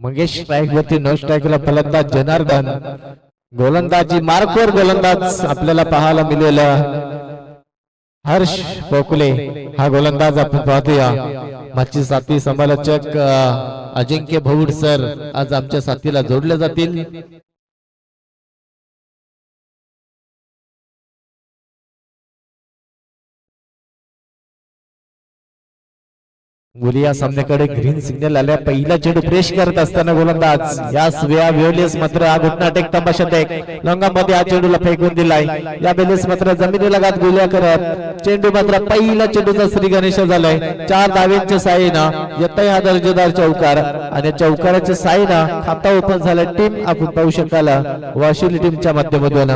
Mangesh strike वरती no स्ट्राइकला फलंदाज जनार्दन, गोलंदाजी मार्कवर गोलंदाज आपल्याला पाहायला मिळेल हर्ष पोकले हा गोलंदाज आपण पाहतोया। माझी साथी समालोचक अजिंक्य भौड सर आज आमच्या साथीला जोडले जातील। गुलिया सामन्याकडे ग्रीन सिग्नल आल्या। पहिला चेंडू प्रेस करत असताना गोलंदाज यास वेळेस मात्र हा घुटनाटेक तमाशाटेक लंगामध्ये हा चेंडूला फेकून दिलाय। या वेळेस मात्र जमिनीला गात गुलिया करत चेंडू मात्र पहिला चेंडूचा श्री गणेश झालाय। 4 धावेंच्या साहाय्याने येतोय हा दर्जेदार चौकार आणि चौकाराच्या साहाय्याने खाता ओपन झाला। टीम आपण पाहू शकाल वाशिली टीमच्या माध्यमातून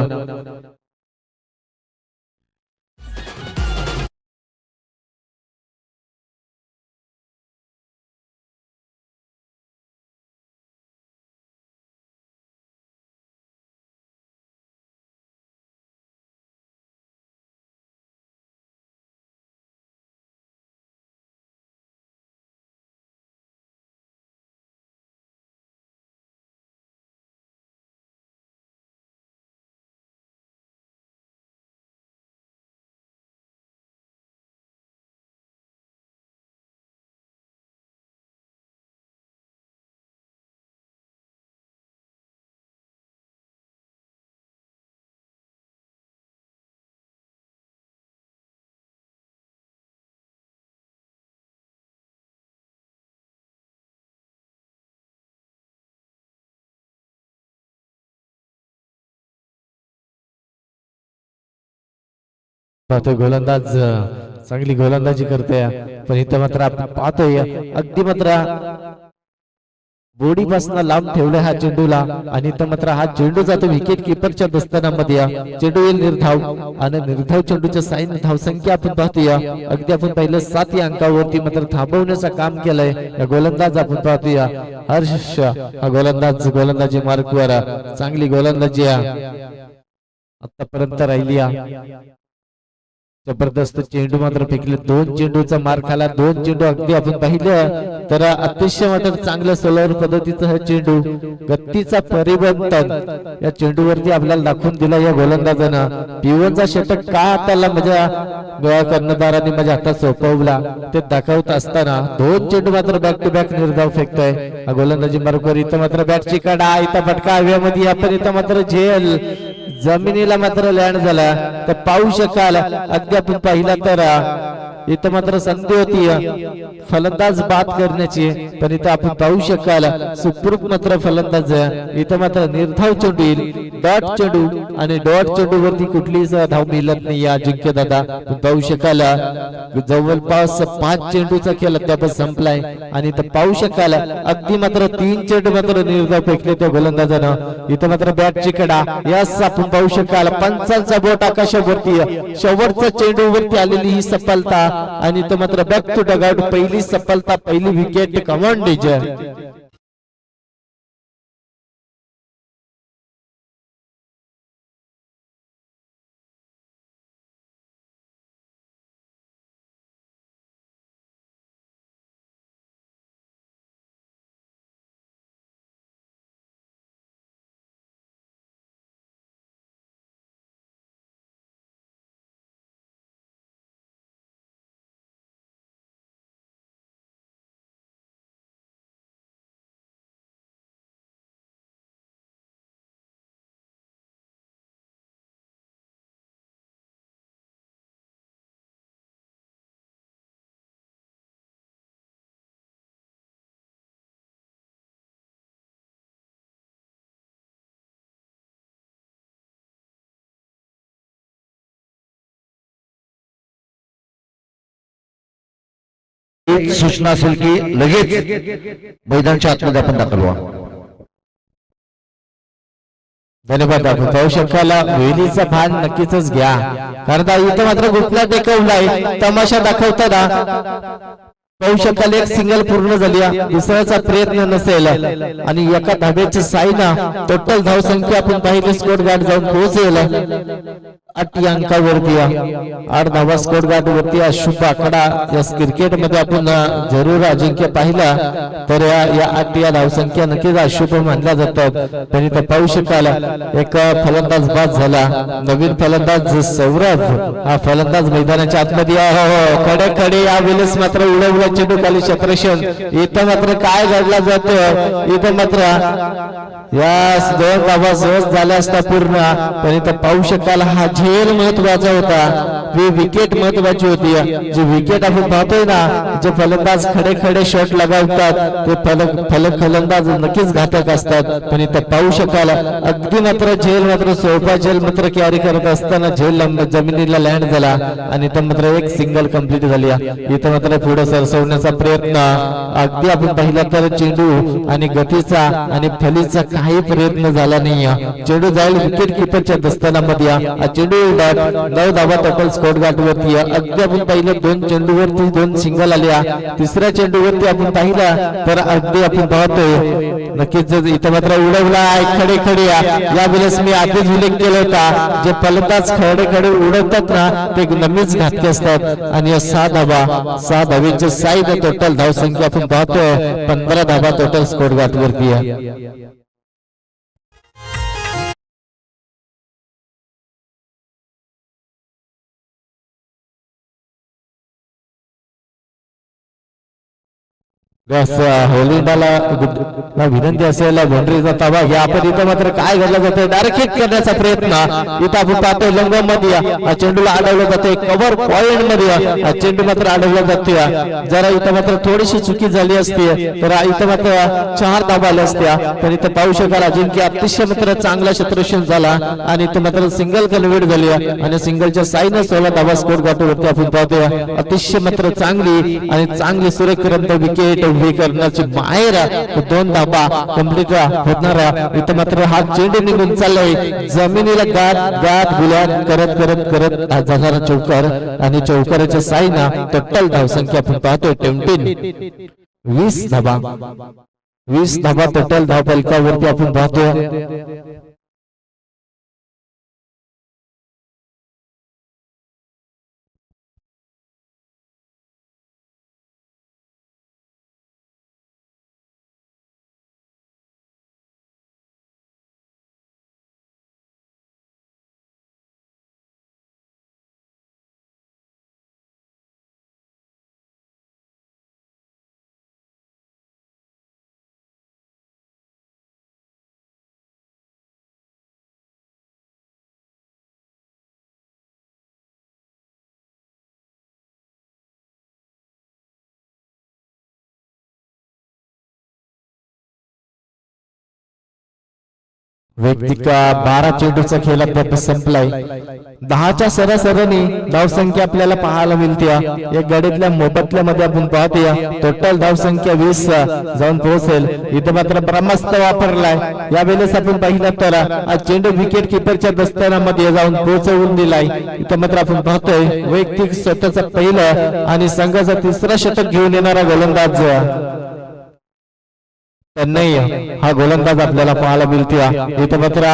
पाहतोय गोलंदाज चांगली गोलंदाजी करते। पण इथं मात्र आपण पाहतोय अगदी मात्र बॉडी पासून लांब ठेवले हा चेंडूला आणि इथं मात्र हा चेंडू जातो विकेट किपरच्या दस्तानामध्ये। चेंडू येईल निर्धाव आणि निर्धाव चेंडूच्या साईन धावसंख्या आपण पाहतोय अगदी आपण पहिलं 7 अंकावरती मात्र थांबवण्याचं काम केलंय या गोलंदाज आपण पाहतोय हर्ष हा गोलंदाज गोलंदाजी मार्कवर चांगली गोलंदाजी आतापर्यंत राहिली। जबरदस्त चेंडू मात्र फेकले। 2 चेंडूचा मार खाला। 2 चेंडू अगदी आपण पाहिलं तर अतिशय मात्र चांगल्या सोलर पद्धतीचा हा चेंडू गतीचा परिवर्तन या चेंडूवरती आपल्याला दाखवून दिला या गोलंदाजानं। पिवनचा षटक का त्याला माझ्या कर्णधारांनी माझ्या हातात सोपवला ते दाखवत असताना 2 चेंडू मात्र बॅक टू बॅक निर्धाव फेकतोय हा गोलंदाजी मार्कवर। इथं मात्र बॅटची कडा, इथं फटका हवेमध्ये, आपण इथं मात्र झेल जमिनीला मात्र लँड झाला तर पाहू शकाल अगदी आपण पाहिला तर इथं मात्र संधी होती फलंदाज बाद करण्याची, पण इथं आपण पाहू शकाल सुपूर्त मात्र फलंदाज इथं मात्र निर्धाव चेंडू येईल, डॉट चेंडू आणि डॉट चेंडूवरती कुठलीच धाव मिळत नाही अजिंक्य दादा पाहू शकाल। जवळपास 5 चेंडूचा खेळ अद्याप संपलाय आणि इथं पाहू शकाल अगदी मात्र 3 चेंडू मात्र निर्धाव फेकले त्या गोलंदाजानं। इथं मात्र बॅटची कडा यास आपण पाहू शकाल पंचांचा बोट आकाशावरती शेवटच्या चेंडूवरती आलेली ही सफलता आणि तो मात्र बॅक टू डगआउट पहिली सफलता पहिली विकेट कमांड डेजर। सूचना असेल की लगेच मैदानाच्या आतमध्ये आपण दाखल व्हा। धन्यवाद। आपण पाहू शकाल वेलीचा भान नक्कीच घ्या कारण इथं मात्र गुटला टेकवलाय तमाशा दाखवताना पाहू शकाल एक सिंगल पूर्ण झाली, दुसऱ्याचा प्रयत्न नसेल आणि एका धाब्याच्या साईना टोटल धाव संख्या आपण पाहिली स्कोर गार्ड जाऊन पोहोचेल 8 अंकावरती 8 धावा स्कोर गाठ वरती शुभ आकडा या क्रिकेट मध्ये आपण जरूर अजिंक्य पाहिला तर या 8 या धावसंख्या नक्कीच अशुभ मानल्या जातात. तरी तर पाहू शकाल एक फलंदाज बाद झाला. नवीन फलंदाज सौरभ हा फलंदाज मैदानाच्या आतमध्ये कडे कडे या वेळेस मात्र उडवला चेंडू खाली क्षेत्रक्षण. इथं मात्र काय घडला जातं इथं मात्र या 2 धावा सहज झाल्या असता पूर्ण. पण इथं पाहू शकाल हा झेल महत्वाचा होता. विकेट महत्वाची होती. जे विकेट आपण पाहतोय ना जे फलंदाज खडे खडे शॉट लगावतात ते फलंदाज नक्कीच घातक असतात. पण इथं पाहू शकाल अगदी मात्र झेल मात्र सोपा झेल मात्र कॅरी करत असताना झेल जमिनीला लँड झाला आणि इथं मात्र एक सिंगल कंप्लीट झाली. इथं मात्र पुढे सरसवण्याचा प्रयत्न अगदी आपण पाहिला तर चेंडू आणि गतीचा आणि फलीचा काही प्रयत्न झाला नाही. चेंडू जाईल विकेट किपरच्या दस्तानामध्ये. चेंडू 9 धावा टोटल स्कोर गाठ वरती. अगदी आपण पाहिलं 2 चेंडूवरती 2 सिंगल आल्या. तिसऱ्या चेंडूवरती आपण पाहिला तर अगदी आपण पाहतोय नक्कीच इथं मात्र उडवला खडे खडे. या वेळेस मी आधीच उल्लेख केला होता जे फलंदाज खडे खडे उडवतात ना ते नेहमीच घातकी असतात. आणि 6 धावेचे साईड टोटल धावसंख्या आपण पाहतोय 15 धावा टोटल स्कोर गाठ वरती आहे. होलिंडाला विनंती असेल बाउंड्रीचा ताबा घ्या. आपण इथं मात्र काय घडलं जातं डायरेक्ट हिट करण्याचा प्रयत्न इथं आपण पाहतोय लंगमध्ये चेंडूला अडवलं जाते कव्हर पॉइंट मध्ये चेंडू मात्र अडवला जातोय. जरा इथं मात्र थोडीशी चुकी झाली असती तर इथं मात्र 4 धावा आल्या असत्या. तर इथं पाहू शकाल अजिंक्य अतिशय मात्र चांगला क्षेत्ररक्षण झाला आणि इथं मात्र सिंगल कन्व्हर्ट झाली आणि सिंगलच्या साईनं 16 धावा स्कोर गाठवरती आपण पाहतोय. अतिशय मात्र चांगली आणि चांगली सुरेखपर्यंत विकेट उभी करण्याची बाहेर 2 धावा कंप्लीट होणार. इथं मात्र हा चेंडू निघून चाललाय जमिनीला गात गुलाब करत करत करत जाणारा चौकार आणि चौकाराच्या साईना टोटल धावसंख्या आपण पाहतोय 20 धावा टोटल धाव फलकावरती आपण पाहतोय. व्यक्तिका 12 चेंडूचा खेळ आता संपलाय. 10च्या सरासरीने धावसंख्या आपल्याला पाहायला मिळते. एक गाडीतल्या मोबदल्या मध्ये आपण पाहतोय टोटल धावसंख्या 20 जाऊन पोहोचेल. इथं मात्र ब्रह्मास्त्र वापरलाय. या वेळेस आपण पाहिलं तर चेंडू विकेट किपरच्या दस्तानामध्ये जाऊन पोहोचवून दिलाय. इथं मात्र आपण पाहतोय वैयक्तिक स्वतःचा पहिलं आणि संघाचा 3रा शतक घेऊन येणारा गोलंदाज नाही हा गोलंदाज आपल्याला पाहायला मिळते. इथं मात्र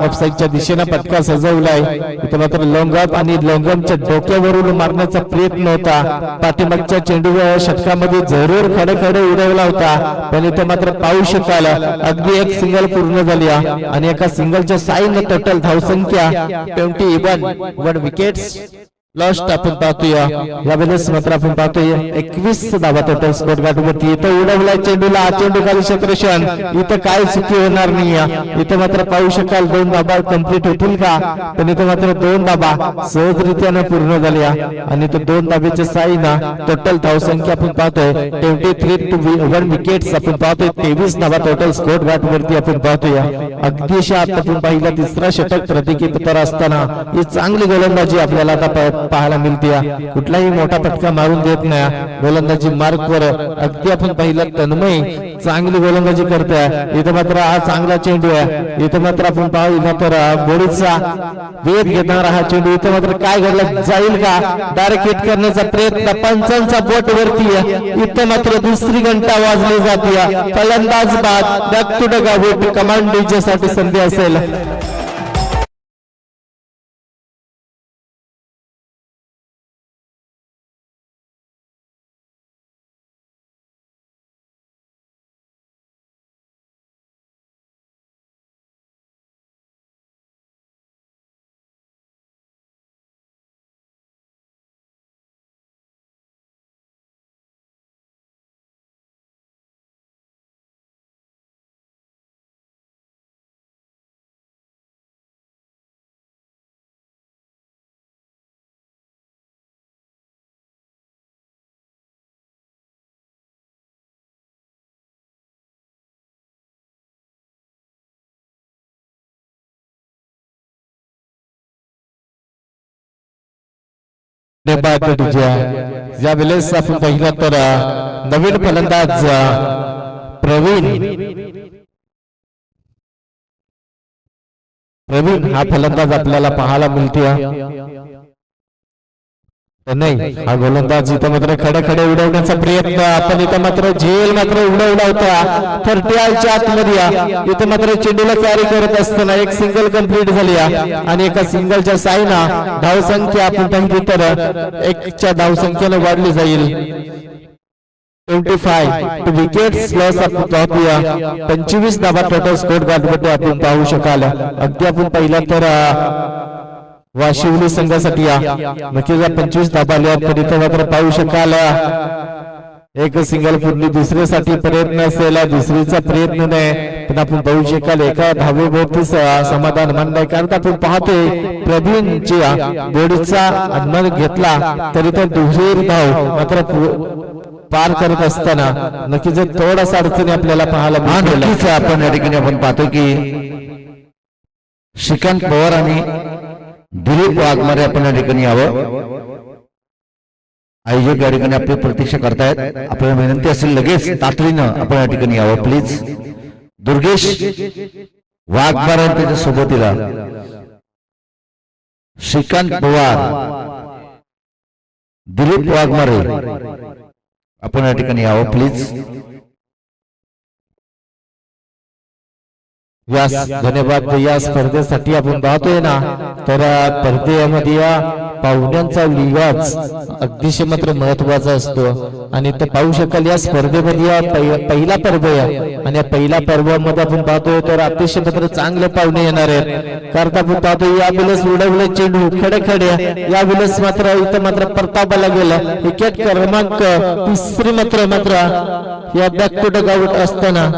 ऑफसाईडच्या दिशेने पटका सजवलाय. इथं मात्र लोंगअप आणि लोंगमच्या डोक्यावरून मारण्याचा प्रयत्न होता. पाठीमागच्या चेंडू षटकामध्ये जरूर खडे खडे उडवला होता. पण इथं मात्र पाहू शकाल अगदी एक सिंगल पूर्ण झाली आणि एका सिंगलच्या साईन टोटल धावसंख्या 21 विकेट्स लॉस्ट आपण पाहतोय. या वेळेस मात्र आपण पाहतोय 21 धावा टोटल स्कोर गाठवरती. इथं उडवलाय चेंडूला चेंडू खाली क्षेत्ररक्षण. इथं काय चुकी होणार नाही. इथं मात्र पाहू शकाल 2 धावा कंप्लीट होतील का. पण इथं मात्र 2 धावा सहजरित्याने पूर्ण झाल्या आणि इथं 2 धाब्याच्या साईना टोटल धावसंख्या आपण पाहतोय 23 विकेट्स आपण पाहतोय. 23 धावा टोटल स्कोर गाठवरती आपण पाहतोय. अगदी आता आपण पाहिला 3रा षटक प्रतिकितर असताना ही चांगली गोलंदाजी आपल्याला आता पाहायला मिळते. कुठलाही मोठा फटका मारून देत नाही. गोलंदाजी मार्कवर अगदी आपण पाहिलं तन्मय चांगली गोलंदाजी करतोय. इथं मात्र हा चांगला चेंडू आहे. इथं मात्र आपण पाहू तर बोडीचा वेध घेणारा हा चेंडू. इथं मात्र काय घडलं जाईल का डायरेक्ट हिट करण्याचा प्रयत्न पंचांचा बोट वरती आहे. इथं मात्र 2री घंटा वाजली जाते. फलंदाज बाद बॅक टू द गावूट कमांड साठी संधी असेल. धन्यवाद तुझ्या ज्या वेळेस आपण पाहिलं तर नवीन फलंदाज प्रवीण हा फलंदाज आपल्याला पाहायला मिळतोय नाही हा गोलंदाज इथं मात्र खडे खडे उडवण्याचा प्रयत्न आपण इथं मात्र झेल मात्र उडवला होता 30 आतमध्ये इथं मात्र चेंडूला कॅरी करत असताना एक सिंगल कंप्लीट झाली आणि एका सिंगलच्या साईना धावसंख्या आपण पाहिली तर एकच्या धावसंख्येने वाढली जाईल 25 विकेट्स लॉस आपण पाहूया 25 धावा टोटल स्कोर गाठमध्ये आपण पाहू शकाल अगदी आपण पहिला तर वाशिवली संघासाठी नक्कीच 25 धाबा आल्या तर इथं मात्र पाहू शकाल एक सिंगल पूर्ण दुसऱ्यासाठी प्रयत्न असेल दुसरीचा प्रयत्न नाही पण आपण पाहू शकाल एका धावेभोवती समाधान मानलंय कारण आपण पाहतोय प्रवीणची बोर्डचा अनुमान घेतला तरी तर दुसरी धाव मात्र पार करत असताना नक्कीच थोडासा अडचणी आपल्याला पाहायला मिळाला आपण या ठिकाणी आपण पाहतो की श्रीकांत पवार आणि दिलीप वाघमारे आपण या ठिकाणी यावं आयोजक या ठिकाणी आपली प्रतीक्षा करतायत आपल्याला विनंती असेल लगेच तातडीनं आपण या ठिकाणी यावं प्लीज दुर्गेश वाघमारे त्याच्या सोबतीला श्रीकांत पवार दिलीप वाघमारे आपण या ठिकाणी यावं प्लीज या धन्यवाद या स्पर्धेसाठी आपण पाहतोय ना तर स्पर्धेमध्ये पाहुण्यांचा लिवाज अतिशय मात्र महत्वाचा असतो आणि ते पाहू शकाल या स्पर्धेमध्ये पहिला पर्व आहे आणि या पहिल्या पर्वामध्ये आपण पाहतोय तर अतिशय मात्र चांगले पाहुणे येणार आहेत कारण आपण पाहतोय या वेळेस उडवले चेंडू खडे खडे या वेळेस मात्र इथं मात्र परताबाला गेलं विकेट क्रमांक 3 मात्र या बॅक टू डग आउट असताना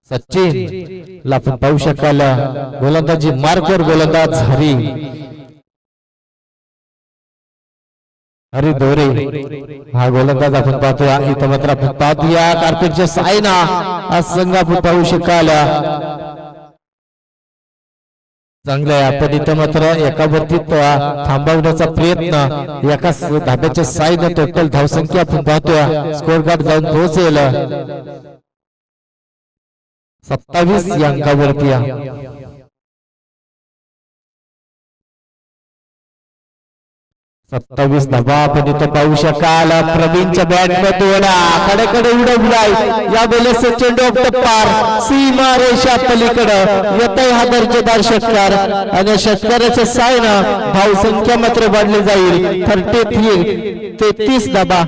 सचिन ला आपण पाहू शकाल गोलंदाजी मार्कवर गोलंदाज हरी दोरे हा गोलंदाज आपण पाहतोय इथं मात्र आपण पाहतोया कार्पेटच्या साईना हा संघ आपण पाहू शकाल चांगलं आहे आपण इथं मात्र एका वरती थांबवण्याचा प्रयत्न एका धाब्याच्या साईनं टोटल धावसंख्या आपण पाहतोय स्कोर गार्ड जाऊन पोहोचेल 27 या अंकावरती 27 धाबा आपण इथं पाहू शकाल प्रवीणच्या बॅट मधून कडे उडवलाय या वेळेस चेंडू पार सीमा रेषा पलीकडे येतोय हा दर्जेदार षटकार आणि षटकाराच्या सायनं धावसंख्या मात्र वाढली जाईल 33 धाबा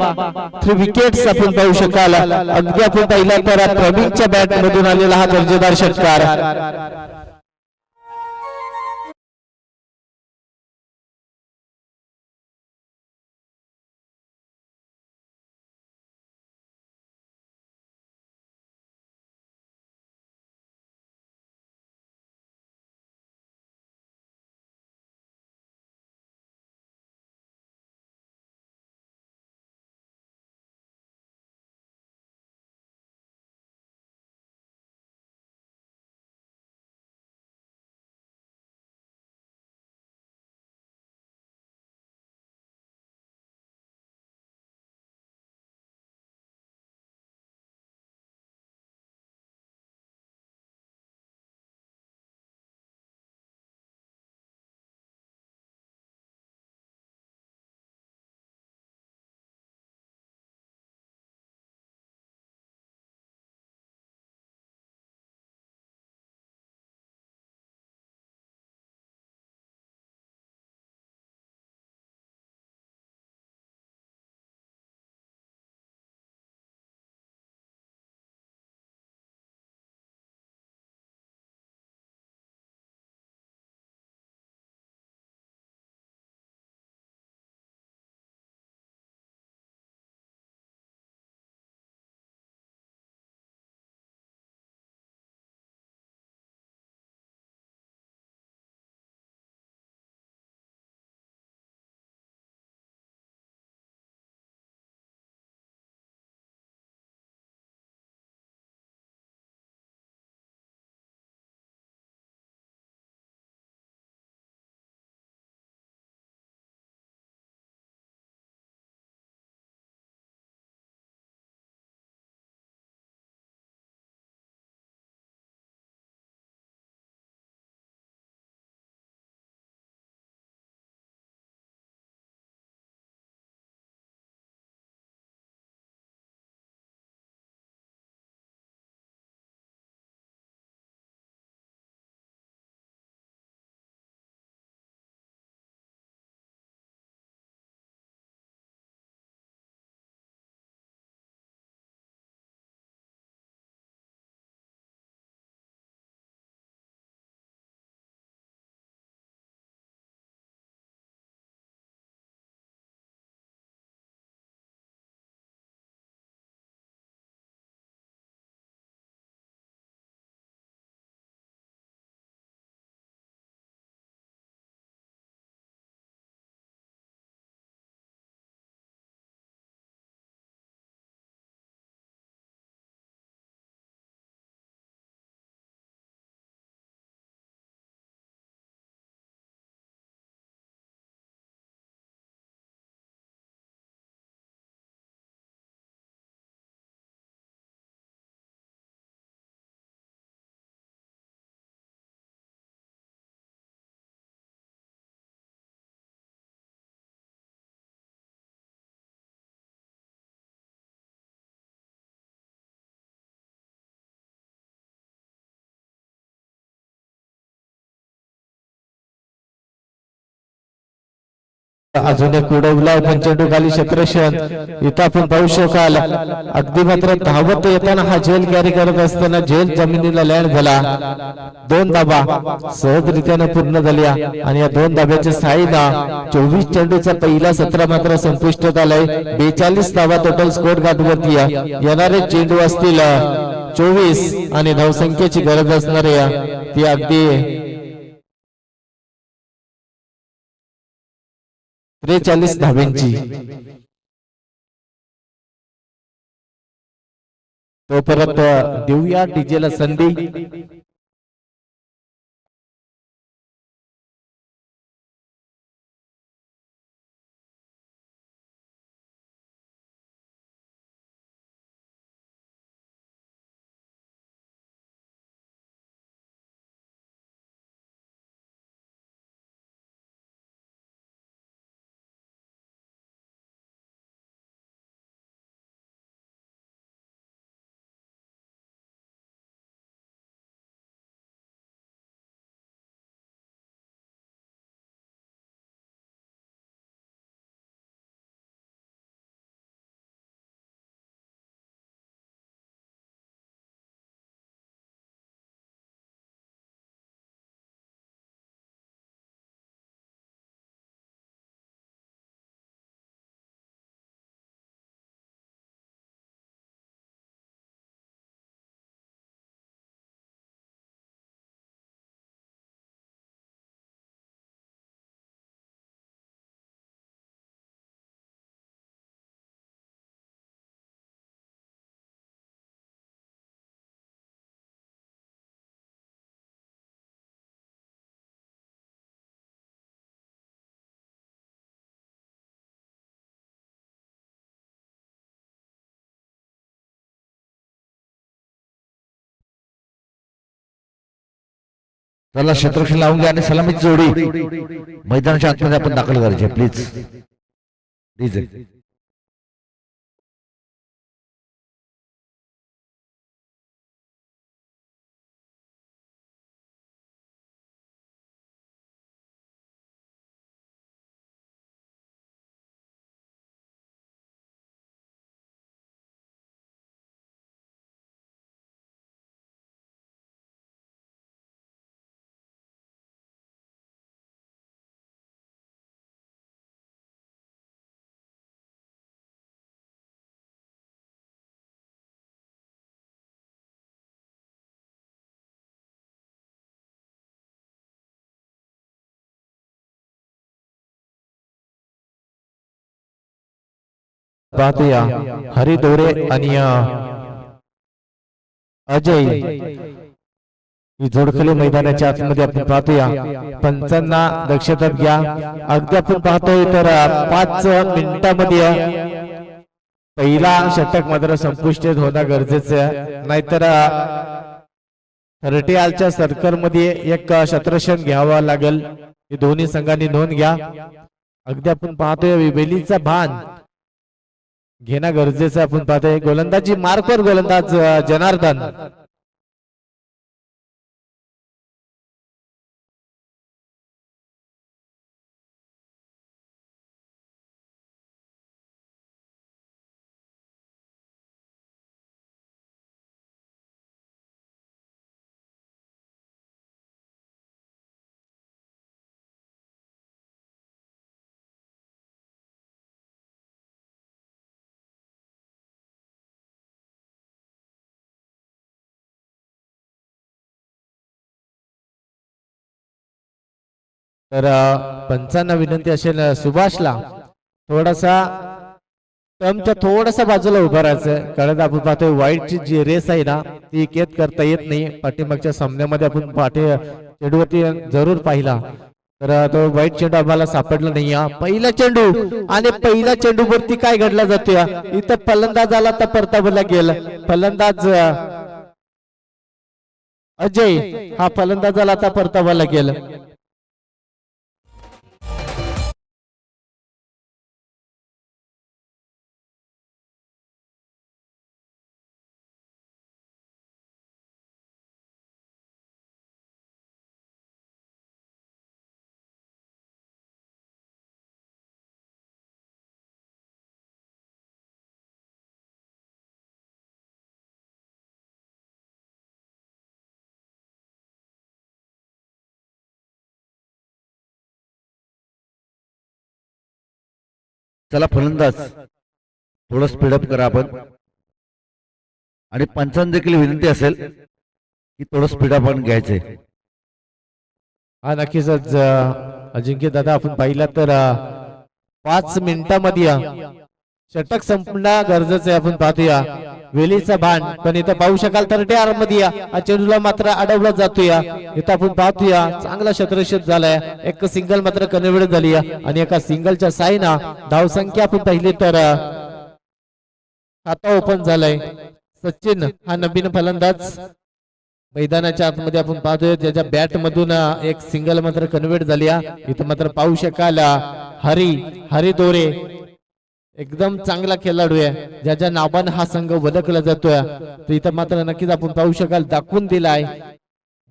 3 विकेट्स आपण पाहू शकाल अगदी आपण पहिला तर प्रवीणच्या बॅट मधून आलेला हा दर्जेदार षटकार अजून एक उडवला पण चेंडू खाली क्षेत्रक्षण इथं आपण पाहू शकाल अगदी मात्र धावत येताना हा झेल कॅरी करत असताना झेल जमिनीला लँड झाला 2 धाबा सहजरित्याने पूर्ण झाल्या आणि या 2 धाब्याच्या साहाय्याने 24 चेंडूचा पहिला 17 मात्र संपुष्टात आलाय 42 धावा टोटल स्कोर गाठवरती येणारे चेंडू असतील 24 आणि धावसंख्येची गरज असणारे ती अगदी 43 धाब्यांची तो परत देऊया डीजेला संधी त्याला क्षेत्ररक्षण लावून घ्या आणि सलामीची जोडी मैदानाच्या आतमध्ये आपण दाखल करायचे प्लीज प्लीज पाहतोया हरिदोरे आणि अजय ही जोडखले मैदानाच्या आतमध्ये आपण पाहतोया पंचांना दक्षता घ्या अगदी आपण पाहतोय तर 5 मिनिटांमध्ये पहिला षटक मात्र संपुष्टित होणं गरजेचं आहे नाहीतर 30 आलच्या सर्कल मध्ये एक क्षेत्ररक्षण घ्यावा लागेल हे दोन्ही संघांनी नोंद घ्या अगदी आपण पाहतोय वेलीचा भान घेणं गरजेचं आपण पाहतोय गोलंदाजी मार्कवर गोलंदाज जनार्दन तर पंचांना विनंती असेल सुभाषला थोडासा टर्मच्या थोडासा बाजूला उभा राहायचं कारण आपण पाहतोय वाईटची जी रेस आहे ना ती केत करता येत नाही पाठीमागच्या सामन्यामध्ये आपण चेंडूवरती जरूर पाहिला तर तो वाईट चेंडू आम्हाला सापडला नाही पहिला चेंडू आणि पहिल्या चेंडूवरती काय घडला जातोय इथं फलंदाज आला तर परतावला गेला फलंदाज अजय हा फलंदाजाला आता परतावला गेला चला फलंदाज थोडं स्पीडअप करा आपण. आणि पंचांना देखील विनंती असेल की थोडं स्पीडअप आपण घ्यायचंय. हा नक्कीच अजिंक्य दादा आपण पाहिला तर 5 मिनिटांमध्ये षटक संपणं गरजेचं आहे. आपण पाहतोया वेलीचा भान पण इथं पाहू शकाल तर मध्ये या चेंडूला मात्र अडवला जातोया. इथं आपण पाहतोया चांगला शतरक्षक झालाय. एक सिंगल मात्र कन्व्हर्ट झाली आणि एका सिंगलच्या साईना धावसंख्या आपण पाहिली तर खाता ओपन झालाय. सचिन हा नवीन फलंदाज मैदानाच्या आतमध्ये आपण पाहतोय त्याच्या बॅट मधून एक सिंगल मात्र कन्व्हर्ट झाली. इथं मात्र पाहू शकाल हरी दोरे एकदम चांगला खेळाडू आहे ज्याच्या नावानं हा संघ ओळखला जातोय. तर इथं मात्र नक्कीच आपण पाहू शकाल दाखवून दिलाय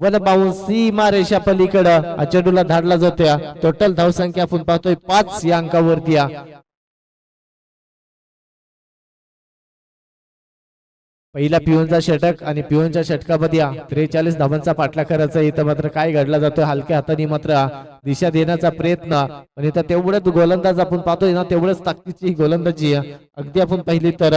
वन बाउंड सीमा रेषा पलीकडं चेंडूला धाडला जातोय. टोटल धावसंख्या आपण पाहतोय 5 या अंकावरती. पहिला पिओनचा षटक आणि पिओनच्या षटकामध्ये 43 धावांचा पाठलाग करायचा. इथं मात्र काय घडला जातोय हलक्या हाताने मात्र दिशा देण्याचा प्रयत्न. पण इथं तेवढंच गोलंदाज आपण पाहतोय ना तेवढंच ताकदीची गोलंदाजी अगदी आपण पाहिली तर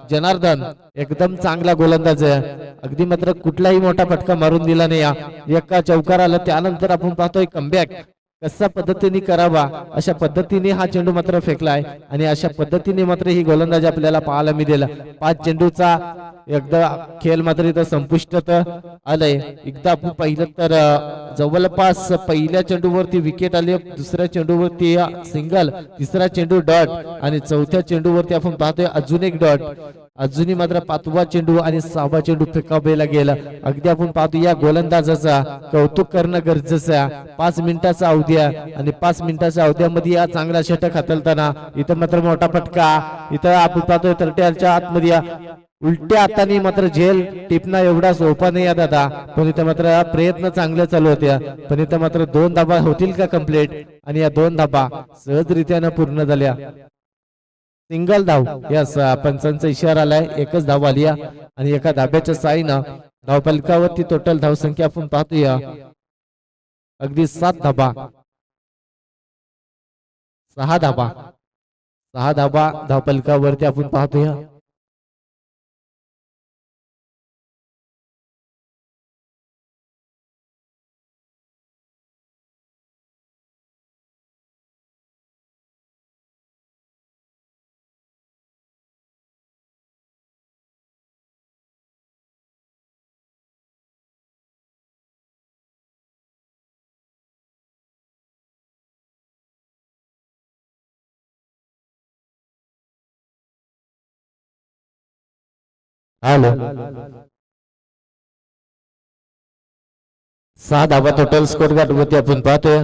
जनार्दन एकदम चांगला गोलंदाज आहे. अगदी मात्र कुठलाही मोठा फटका मारून दिला नाही. एका चौकार आला त्यानंतर आपण पाहतोय कमबॅक कशा पद्धतीने करावा अशा पद्धतीने हा चेंडू मात्र फेकलाय आणि अशा पद्धतीने मात्र ही गोलंदाजी आपल्याला पाहायला मिळेल. 5 चेंडूचा एकदा खेळ मात्र इथं संपुष्टात आलंय. एकदा आपण पाहिलं तर जवळपास पहिल्या चेंडूवरती विकेट आली, दुसऱ्या चेंडूवरती सिंगल, तिसरा चेंडू डॉट आणि चौथ्या चेंडूवरती आपण पाहतोय अजून एक डॉट. अजूनही मात्र 5वा चेंडू आणि 6वा चेंडू फेकावेला गेला. अगदी आपण पाहतो या गोलंदाजाचा कौतुक करणं गरजेचं आहे. 5 मिनिटाचा अवधी आणि 5 मिनिटाच्या अवध्यामध्ये या चांगला षटक हाताळताना इथं मात्र मोठा फटका. इथं आपण पाहतोय तरट्याच्या आतमध्ये उलट्या हाताने मात्र झेल टिपणं एवढा सोपा नाही आहे दादा. पण इथं मात्र प्रयत्न चांगले चालू होते. पण इथं मात्र 2 धाबा होतील का कंप्लीट आणि या 2 धाबा सहजरित्यानं पूर्ण झाल्या. सिंगल धाव या पंचांचा इशारा आलाय. एकच धाव आली आणि एका धाब्याच्या साईनं धावफलकावरती टोटल धावसंख्या आपण पाहतोया अगदी 7 धाबा, 6 धाबा, 6 धाबा धावफलकावरती आपण पाहतोया. हॅलो 6 धाबा टोटल स्कोर गाठ वरती आपण पाहतोय.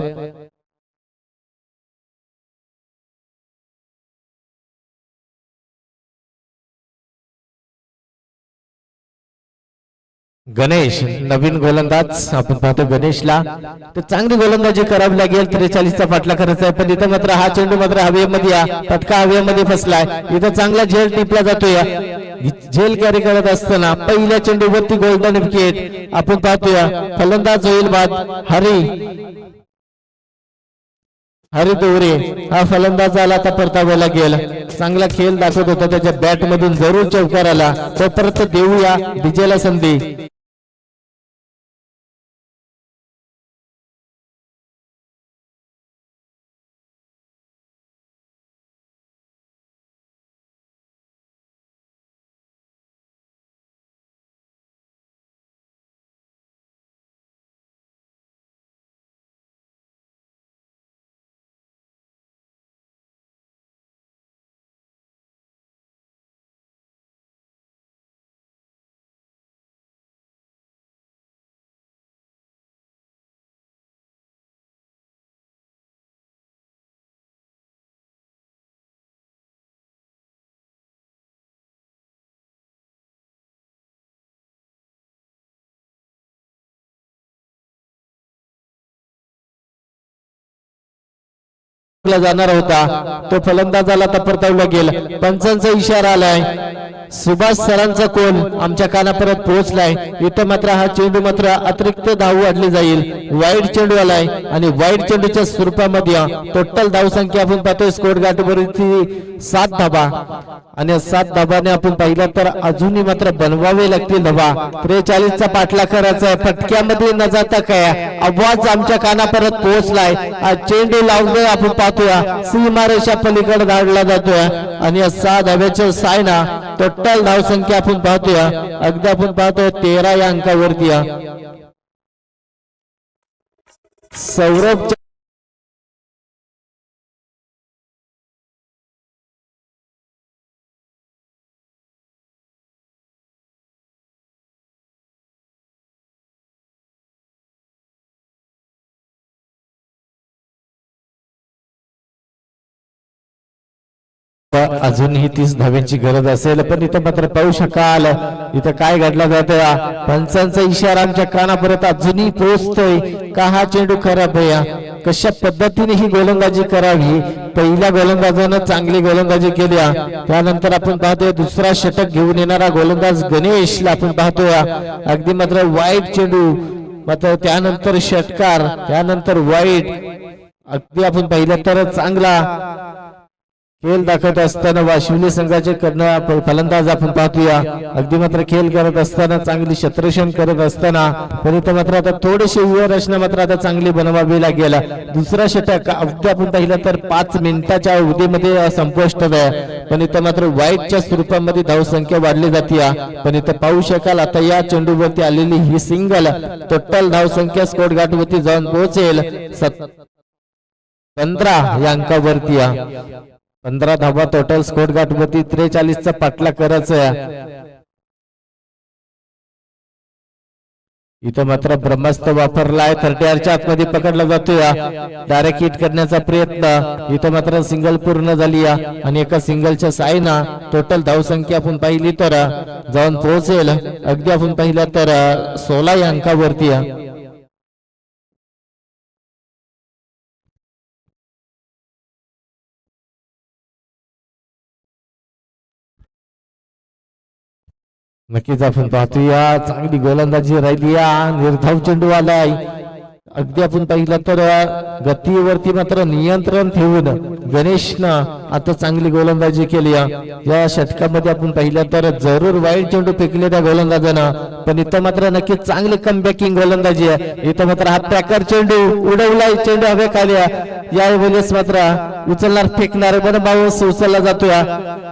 गणेश नवीन गोलंदाज आपण पाहतो गणेशला तर चांगली गोलंदाजी करावी लागेल. 43चा पाठला करायचा आहे. पण इथं मात्र हा चेंडू मात्र हवेमध्ये फटका हवेमध्ये फसलाय. इथं चांगला झेल टिपला जातोय. झेल कॅरी करत असताना पहिल्या चेंडूवरती गोल्डन विकेट आपण पाहतोय. फलंदाज होईल बाद हरी दोरे हा फलंदाज आला तर परतावायला गेला. चांगला खेळ दाखवत होता त्याच्या बॅट मधून जरूर चौकार आला तो परत देऊया विजयाला संधी. जाणार होता तो फलंदाजाला तर परतावला गेला. पंचांचा इशारा आलाय. सुभाष सरांचा कोल आमच्या कानापर्यंत पोहोचलाय. इथं मात्र हा चेंडू मात्र अतिरिक्त धाव वाढली जाईल. वाईट चेंडू आलाय आणि वाईट चेंडूच्या स्वरूपामध्ये टोटल धावसंख्या आपण पाहतोय स्कोर गाठीवरती 7 धाबा आणि 7 धाबाने आपण पाहिलं तर अजूनही मात्र बनवावे लागतील धाबा. 43 चा पाठलाग करायचा आहे. फटक्यामध्ये न जाता काय आवाज आमच्या कानापर्यंत पोहोचलाय. चेंडू लावून आपण पाहतोय सीमारेषा पलीकडे धाडला जातोय आणि या 6 धाब्याच्या सायना टोटल धावसंख्या आपण पाहतोय अगदी आपण पाहतोय 13 या अंकावरती सौरभ अजूनही 30 धाव्यांची गरज असेल पण इथं मात्र पाहू शकाल इथं काय घडलं जात. पंचांचा इशारा आमच्या कानापर्यंत अजूनही पोहोचतोय का हा चेंडू खराब आहे. कशा पद्धतीने ही गोलंदाजी करावी. पहिल्या गोलंदाजानं चांगली गोलंदाजी केली त्यानंतर आपण पाहतोय दुसरा षटक घेऊन येणारा गोलंदाज गणेशला आपण पाहतोय अगदी मात्र वाईट चेंडू मात्र त्यानंतर षटकार त्यानंतर वाईट अगदी आपण पाहिलं तर चांगला खेळ दाखवत असताना वाशिवली संघाचे फलंदाज आपण पाहतोया अगदी मात्र खेळ करत असताना चांगली क्षेत्ररक्षण करत असताना पण मात्र आता थोडीशी व्यूहरचना मात्र आता चांगली बनवावी लागेल. दुसरा षटक अगदी आपण पाहिलं तर 5 मिनिटाच्या अवधीमध्ये संपुष्ट आहे पण इथं मात्र वाईटच्या स्वरूपामध्ये धावसंख्या वाढली जाते. पण इथं पाहू शकाल आता या चेंडूवरती आलेली ही सिंगल टोटल धावसंख्या स्कोर गाठवरती जाऊन पोहोचेल 15 या अंकावरती 15 धावा टोटल स्कोर गाठवरती 43 चा पाठलाग करायचा. इथं मात्र ब्रह्मास्त्र वापरलाय 38च्या आतमध्ये पकडला जातोय डायरेक्ट हिट करण्याचा प्रयत्न. इथं मात्र सिंगल पूर्ण झाली आणि एका सिंगलच्या सायना टोटल धावसंख्या आपण पाहिली तर जाऊन पोहोचेल अगदी आपण पाहिलं तर 16 या अंकावरती नक्कीच आपण पाहतोया चांगली गोलंदाजी राहिली निर्धाव चेंडू आलाय. अगदी आपण पाहिलं तर गतीवरती मात्र नियंत्रण ठेवून गणेशनं आता चांगली गोलंदाजी केली. या षटकामध्ये आपण पाहिलं तर जरूर वाईट चेंडू फेकले त्या गोलंदाजानं पण इथं मात्र नक्कीच चांगली कमबॅकिंग गोलंदाजी आहे. इथं मात्र हा पॅकर चेंडू उडवलाय चेंडू हवे खाली यावेळेस मात्र उचलणार फेकणार बनबावस उचलला जातोय.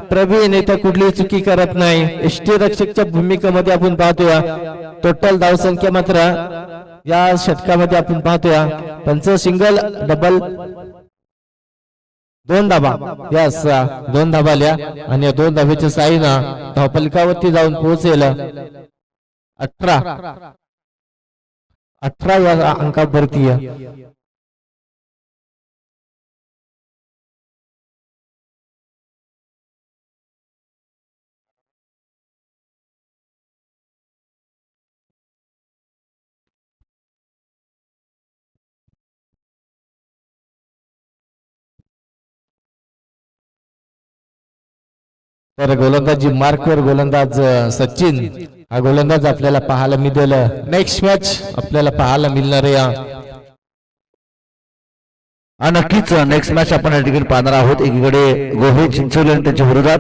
प्रवीण इथं कुठलीही चुकी करत नाही. एष्टी रक्षकच्या भूमिकेमध्ये आपण पाहतोय टोटल धावसंख्या मात्र या षटकामध्ये आपण पाहतोय पंच सिंगल डबल 2 धाबा यस 2 धाबा आल्या आणि या 2 धाब्याच्या साईना धावफलकावरती जाऊन पोहोचेल 18 या अंकावरती तर गोलंदाजी मार्कवर गोलंदाज सचिन हा गोलंदाज आपल्याला पाहायला मिळेल. नेक्स्ट मॅच आपल्याला पाहायला मिळणार आहे नक्कीच नेक्स्ट मॅच आपण या ठिकाणी पाहणार आहोत. एकीकडे गोहे चिंचोली आणि त्यांच्या विरोधात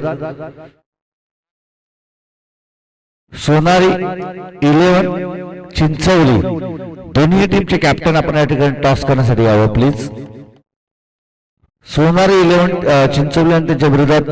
सोनारी 11 चिंचोली. दोन्ही टीमचे कॅप्टन आपण या ठिकाणी टॉस करण्यासाठी यावं प्लीज. सोनारी 11 चिंचोली आणि त्यांच्या विरोधात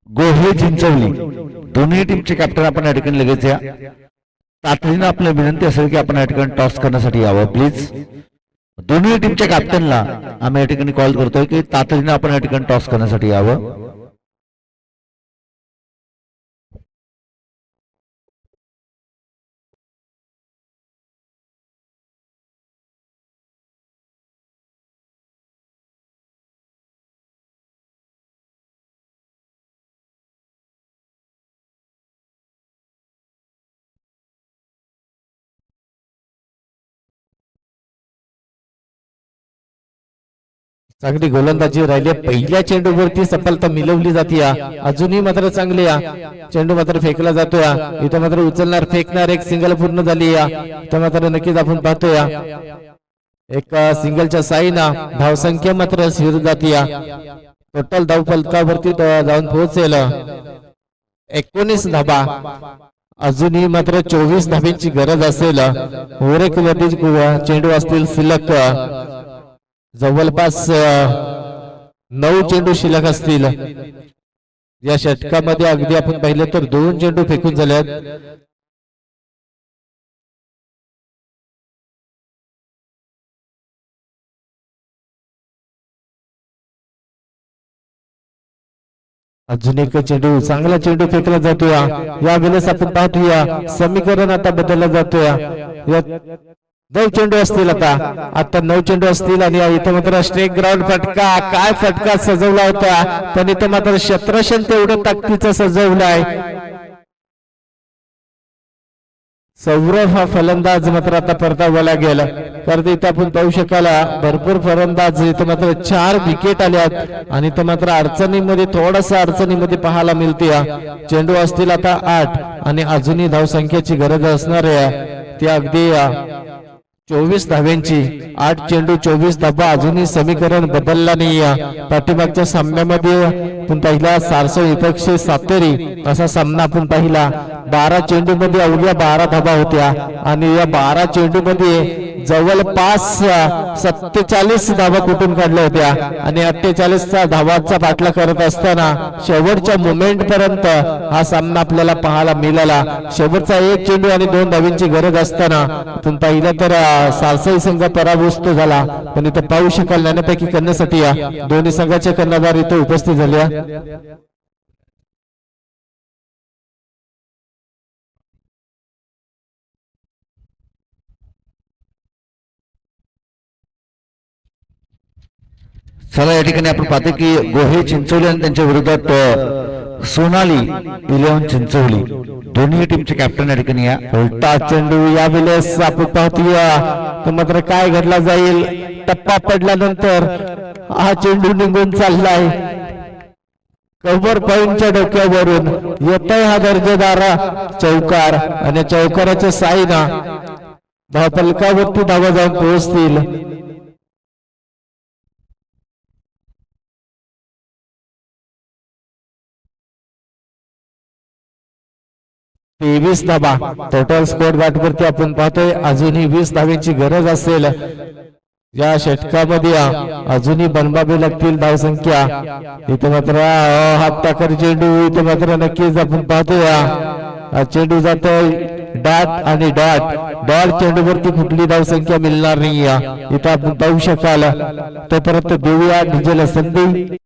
गोहे चिंचवली. दोन्ही टीमचे कॅप्टन आपण या ठिकाणी लगेच या. तातडीनं आपली विनंती असेल की आपण या ठिकाणी टॉस करण्यासाठी यावं प्लीज. दोन्ही टीमच्या कॅप्टनला आम्ही या ठिकाणी कॉल करतोय की तातडीनं आपण या ठिकाणी टॉस करण्यासाठी यावं. चांगली गोलंदाजी राहिली, पहिल्या चेंडूवरती सफलता मिळवली जाते. अजूनही मात्र चांगली चेंडू मात्र फेकला जातोय. इथं मात्र उचलणार फेकणार एक सिंगल पूर्ण झाली. इथं मात्र नक्कीच आपण पाहतोय एक सिंगलच्या साईना धावसंख्या मात्र स्थिर जाते. टोटल धाव फलकावरती जाऊन पोहोचेल 19 धाबा. अजूनही मात्र 24 धाब्यांची गरज असेल. ओरेक वरती चेंडू असतील शिल्लक जवळपास 9 चेंडू शिल्लक असतील. या षटकामध्ये अगदी आपण पाहिले तर 2 चेंडू फेकून झाल्यात. अजून एक चेंडू चांगला चेंडू फेकला जातोय. या वेळेस आपण पाहतोय समीकरण आता बदललं जातोय. 9 चेंडू असतील आता 9 चेंडू असतील आणि इथं मात्र स्ट्रेक ग्राउंड फटका. काय फटका सजवला होता, पण इथं मात्र क्षेत्रक्षण तेवढं ताकदीचं सजवलाय. सौरभ हा फलंदाज मात्र आता परतावाला गेला, कारण इथं आपण पाहू शकाल भरपूर फलंदाज इथं मात्र 4 विकेट आल्यात आणि इथं मात्र अडचणीमध्ये थोडासा अडचणीमध्ये पाहायला मिळते. चेंडू असतील आता 8 आणि अजूनही धावसंख्येची गरज असणार आहे ती अगदी 24 धाव्यांची. 8 चेंडू 24 धाबा. अजूनही समीकरण बदलला नाही. पाठीमागच्या सामन्यामध्ये आपण पाहिला सारसो विपक्षी सातेरी असा सामना आपण पाहिला. 12 चेंडू मध्ये अवघ्या 12 धाबा होत्या आणि या 12 चेंडू मध्ये जवळपास 47 धाबा कुठून काढल्या होत्या आणि 48 धावांचा पाठला करत असताना शेवटच्या मोमेंट पर्यंत हा सामना आपल्याला पाहायला मिळाला. शेवटचा 1 चेंडू आणि 2 धावींची गरज असताना आपण पाहिलं तर सारसाई संघ पराभूत झाला. पण इथं पाहू शकाल नाण्यापैकी करण्यासाठी दोन्ही संघाचे कर्णधार इथे उपस्थित झाले. चला या ठिकाणी आपण पाहतो की गोहे चिंचोली आणि त्यांच्या विरोधात सोनाली 11 चिंचोली दोन्ही टीमचे कॅप्टन या ठिकाणी उलटा चेंडू या वेळेस आपण पाहतोय तर मात्र काय घडला जाईल. टप्पा पडल्यानंतर हा चेंडू निघून चाललाय. कव्हर पॉइंटच्या डोक्यावरून येतोय हा दर्जेदार चौकार आणि चौकाराच्या साईना धावफलकावरती धावा जाऊन पोहोचतील. 23 धाबा टोटल स्कोर गाठवरती आपण पाहतोय. अजूनही 20 धाव्यांची गरज असेल या षटकामध्ये. अजूनही बनवावी लागतील धावसंख्या. इथं मात्र हात टाकर चेंडू इथं मात्र नक्कीच आपण पाहतोय चेंडू जातोय डॉट आणि डॉट चेंडूवरती कुठली धावसंख्या मिळणार नाही. इथं आपण पाहू शकाल. तोपर्यंत देऊया डिझेल संधी.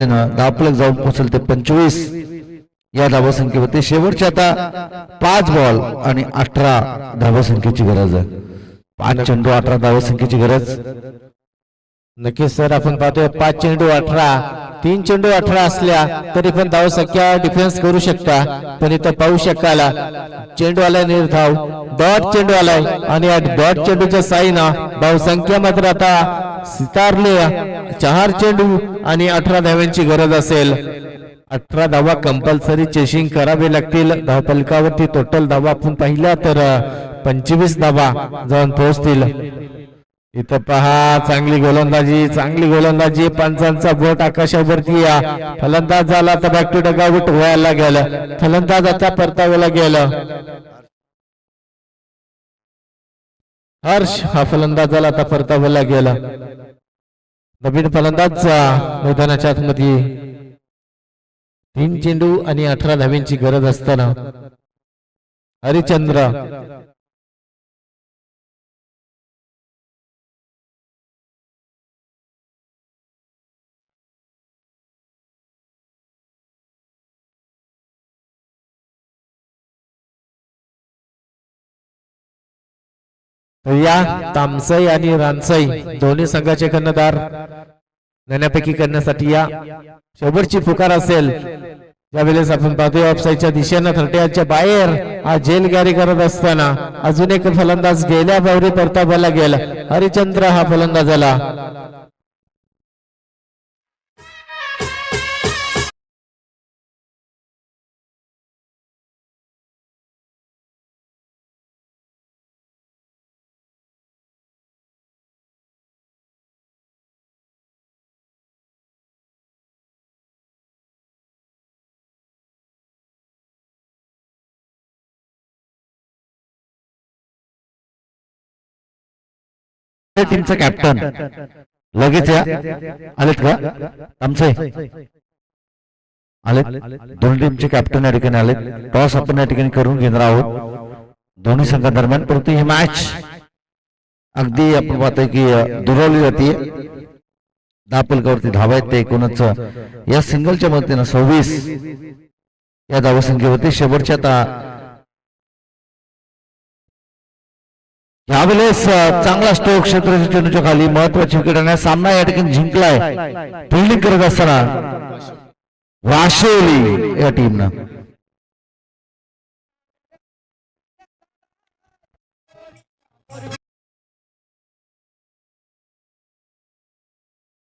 धावफलक जाऊन पोहोचेल ते 25 या धावसंख्येवरती. शेवटचे आता 5 बॉल आणि 18 धावसंख्येची गरज आहे. 5 चेंडू 18 धावसंख्येची गरज. नक्कीच सर, आपण पाहतोय 5 चेंडू 18, 3 चेंडू 18 असल्या तरी पण धावसंख्या डिफेन्स करू शकता. पण इथं पाहू शकाल चेंडू आलाय निर्धाव, डॉट चेंडू आलाय आणि या डॉट चेंडूच्या साईनं धावसंख्या मात्र आता सितारली. 4 चेंडू आणि 18 धाव्यांची गरज असेल. 18 धावा कंपल्सरी चेसिंग करावे लागतील. धावफलकावरती टोटल धावा आपण पाहिल्या तर 25 धावा जाऊन पोहोचतील. इथं पहा चांगली गोलंदाजी, पंचांचा बोट आकाशावरती. या फलंदाज झाला तर बॅक टू डगआउट व्हायला गेलं. फलंदाज आता परतावला गेलं. हर्ष हा फलंदाज झाला आता परतावला गेला. नवीन फलंदाज मैदानाच्या आतमध्ये. 3 चेंडू आणि 18 धाव्यांची गरज असताना हरिचंद्र या तामसई आणि रानसई दोन्ही संघाचे कर्णधार नाण्यापैकी करण्यासाठी या शेवटची पुकार असेल. त्यावेळेस आपण पाहतोय ऑफसाईडच्या दिशेनं 30च्या बाहेर हा जेलगारी करत असताना अजून एक फलंदाज गेल्या बावरी परतावाला गेला. हरिचंद्र हा फलंदाजाला. टीमचा कॅप्टन लगेच या. आलेत का आमचे? आलेत. दोन्ही टीमचे कॅप्टन या ठिकाणी आलेत. टॉस आपण या ठिकाणी करून घेणार आहोत दोन्ही संघांदरम्यान. परंतु ही मॅच अगदी आपण पाहतोय की दुरावली जाते. धावफलकावरती धावा आहेत ते एकूणच या सिंगलच्या मदतीनं 26 या धावसंख्येवरती. शेवटच्या आता यावेळेस चांगला स्ट्रोक क्षेत्राच्या चेंडूच्या खाली महत्वाची विकेट आणि सामना या ठिकाणी जिंकलाय. फिल्डिंग करत असताना वाशेवली या टीमनं